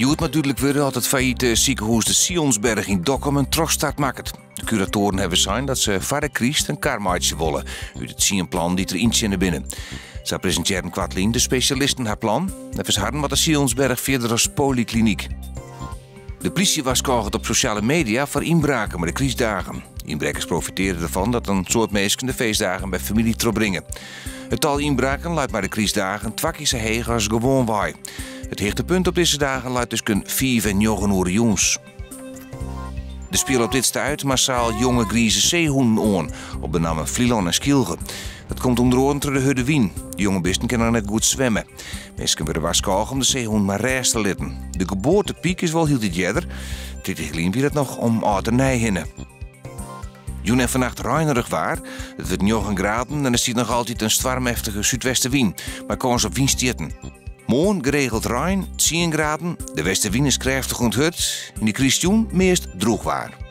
Je moet maar duidelijk worden dat het failliete ziekenhuis de Sionsberg in Dokkum een terugstart maakt. De curatoren hebben zijn dat ze voor de crisis een karmaatje willen uit het Sienplan die erin zitten binnen. Ze presenteren kwartlien de specialisten haar plan. Dat is harden wat de Sionsberg verder als polykliniek. De politie was gekocht op sociale media voor inbraken met de crisisdagen. Inbrekers profiteren ervan dat een soort mensen de feestdagen bij familie terugbrengen. Het tal inbraken luidt maar de crisisdagen 2 keer zo hoog als gewoon waai. Het hoogtepunt op deze dagen luidt dus 5 en 9 uur jongens. De spelen op dit stuit massaal jonge Grieze zeehoenden aan op de namen Vlieland en Skilge. Dat komt onder andere de Hudde Wien. De jonge beesten kunnen net goed zwemmen. Mensen worden waarschijnlijk om de zeehoen maar rest te litten. De geboortepiek is wel heel dit jeder. Dit weer het nog om oude hinnen. Joen en vannacht reinerig waar. Het wordt 9 graden en er ziet nog altijd een stormheftige zuidwestenwind. Maar kans op windstieten. Morgen geregeld rein, 10 graden. De westenwind is krachtig onthut. In de Christjoen meest droog waar.